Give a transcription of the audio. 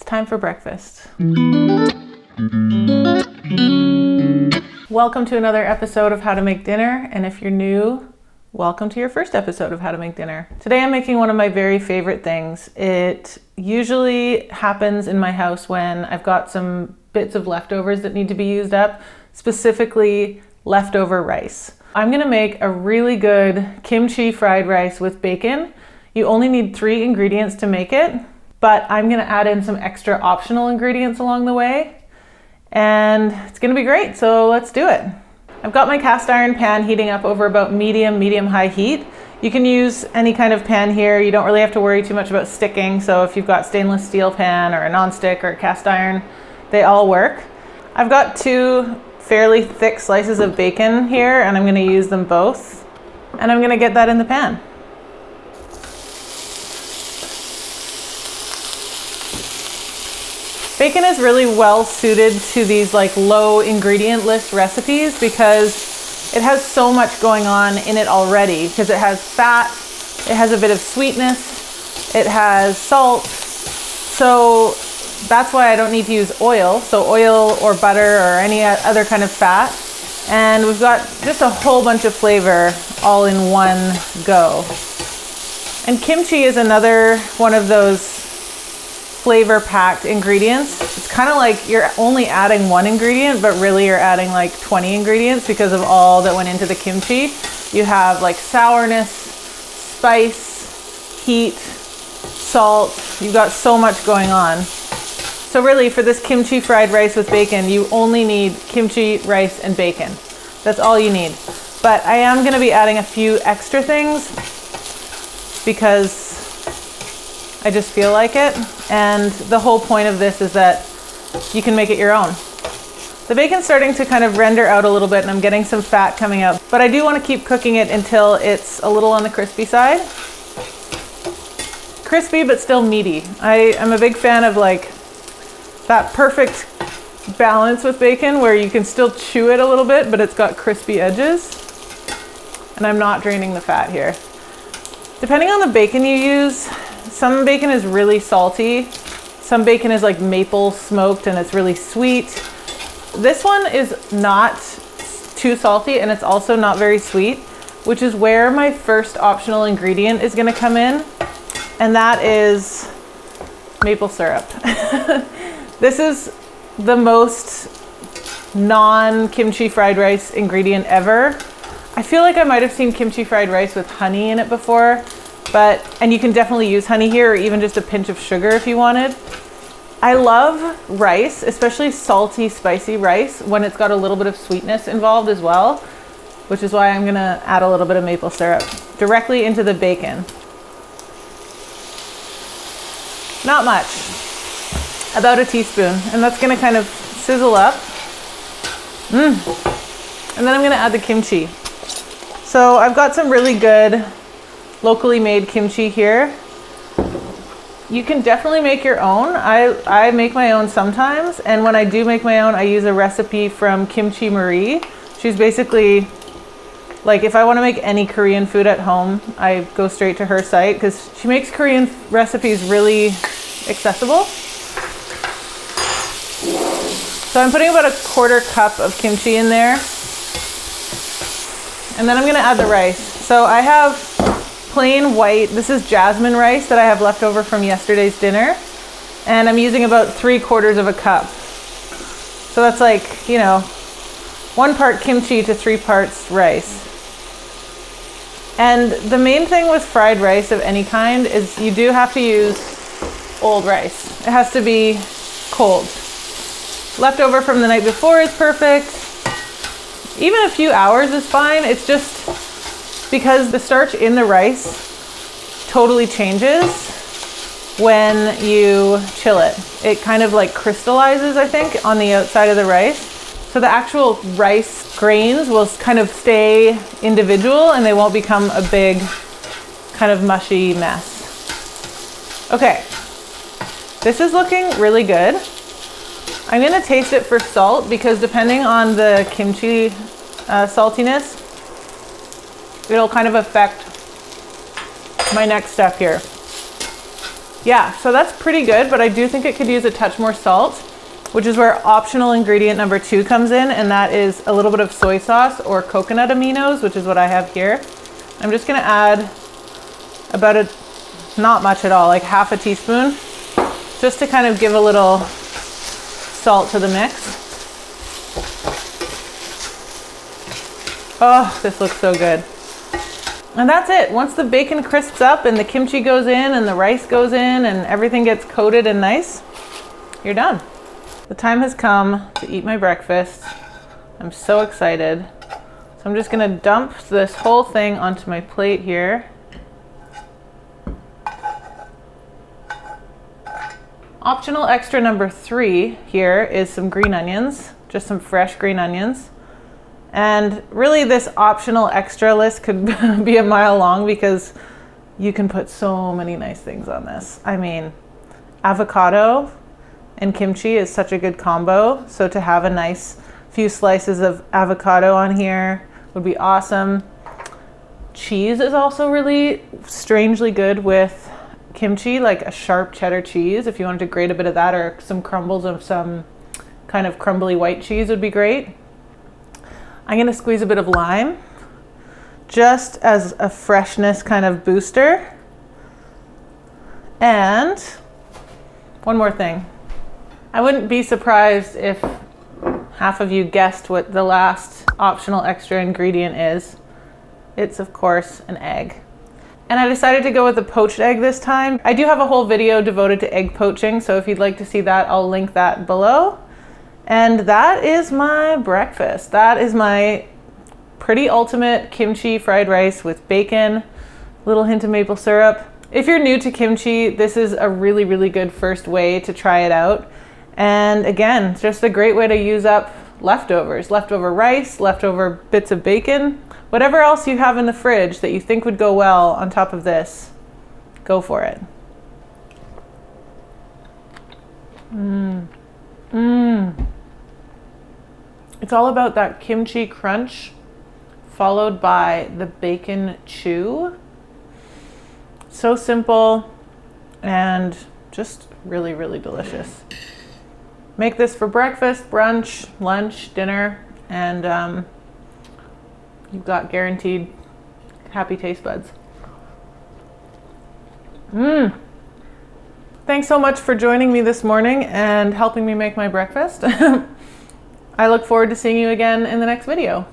time for breakfast. Welcome to another episode of How to Make Dinner, and if you're new, welcome to your first episode of How to Make Dinner. Today I'm making one of my very favorite things. It usually happens in my house when I've got some bits of leftovers that need to be used up, specifically leftover rice. I'm gonna make a really good kimchi fried rice with bacon. You only need 3 ingredients to make it, but I'm gonna add in some extra optional ingredients along the way, and it's gonna be great, so let's do it. I've got my cast iron pan heating up over about medium-high heat. You can use any kind of pan here. You don't really have to worry too much about sticking, so if you've got stainless steel pan or a non-stick or a cast iron, they all work. I've got 2 fairly thick slices of bacon here, and I'm gonna use them both, and I'm gonna get that in the pan. Bacon is really well suited to these like low ingredient list recipes because it has so much going on in it already, because it has fat, it has a bit of sweetness, it has salt, so that's why I don't need to use oil, so oil or butter or any other kind of fat, and we've got just a whole bunch of flavor all in one go. And kimchi is another one of those flavor-packed ingredients. It's kind of like you're only adding 1 ingredient, but really you're adding like 20 ingredients because of all that went into the kimchi. You have like sourness, spice, heat, salt. You've got so much going on. So really, for this kimchi fried rice with bacon, you only need kimchi, rice, and bacon. That's all you need. But I am going to be adding a few extra things because I just feel like it, and the whole point of this is that you can make it your own. The bacon's starting to kind of render out a little bit, and I'm getting some fat coming out, but I do want to keep cooking it until it's a little on the crispy side. Crispy, but still meaty. I am a big fan of like that perfect balance with bacon where you can still chew it a little bit, but it's got crispy edges, and I'm not draining the fat here. Depending on the bacon you use, some bacon is really salty. Some bacon is like maple smoked and it's really sweet. This one is not too salty and it's also not very sweet, which is where my first optional ingredient is gonna come in, and that is maple syrup. This is the most non-kimchi fried rice ingredient ever. I feel like I might have seen kimchi fried rice with honey in it before, and you can definitely use honey here, or even just a pinch of sugar if you wanted. I love rice, especially salty, spicy rice, when it's got a little bit of sweetness involved as well, which is why I'm gonna add a little bit of maple syrup directly into the bacon. Not much, about a teaspoon, and that's gonna kind of sizzle up. And then I'm gonna add the kimchi. So I've got some really good locally made kimchi here. You can definitely make your own. I make my own sometimes, and when I do make my own, I use a recipe from Kimchi Marie. She's basically like, if I want to make any Korean food at home, I go straight to her site because she makes Korean recipes really accessible. So I'm putting about a 1/4 cup of kimchi in there, and then I'm gonna add the rice. So I have plain white, this is jasmine rice that I have left over from yesterday's dinner, and I'm using about 3/4 of a cup. So that's like, 1 part kimchi to 3 parts rice. And the main thing with fried rice of any kind is you do have to use old rice. It has to be cold. Leftover from the night before is perfect. Even a few hours is fine. It's just because the starch in the rice totally changes when you chill it. It kind of like crystallizes, I think, on the outside of the rice. So the actual rice grains will kind of stay individual and they won't become a big kind of mushy mess. Okay, this is looking really good. I'm gonna taste it for salt because depending on the kimchi saltiness, it'll kind of affect my next step here. Yeah, so that's pretty good, but I do think it could use a touch more salt, which is where optional ingredient number 2 comes in, and that is a little bit of soy sauce or coconut aminos, which is what I have here. I'm just gonna add about not much at all, like half a teaspoon, just to kind of give a little salt to the mix. Oh, this looks so good. And that's it. Once the bacon crisps up and the kimchi goes in and the rice goes in and everything gets coated and nice, you're done. The time has come to eat my breakfast. I'm so excited. So I'm just gonna dump this whole thing onto my plate here. Optional extra number 3 here is some green onions, just some fresh green onions. And really this optional extra list could be a mile long because you can put so many nice things on this. I mean, avocado and kimchi is such a good combo. So to have a nice few slices of avocado on here would be awesome. Cheese is also really strangely good with kimchi, like a sharp cheddar cheese. If you wanted to grate a bit of that, or some crumbles of some kind of crumbly white cheese would be great. I'm gonna squeeze a bit of lime just as a freshness kind of booster. And one more thing. I wouldn't be surprised if half of you guessed what the last optional extra ingredient is. It's of course an egg. And I decided to go with a poached egg this time. I do have a whole video devoted to egg poaching, so if you'd like to see that, I'll link that below. And that is my breakfast. That is my pretty ultimate kimchi fried rice with bacon, little hint of maple syrup. If you're new to kimchi, this is a really, really good first way to try it out. And again, it's just a great way to use up leftovers, leftover rice, leftover bits of bacon, whatever else you have in the fridge that you think would go well on top of this, go for it. It's all about that kimchi crunch followed by the bacon chew. So simple and just really, really delicious. Make this for breakfast, brunch, lunch, dinner, and you've got guaranteed happy taste buds. Thanks so much for joining me this morning and helping me make my breakfast. I look forward to seeing you again in the next video.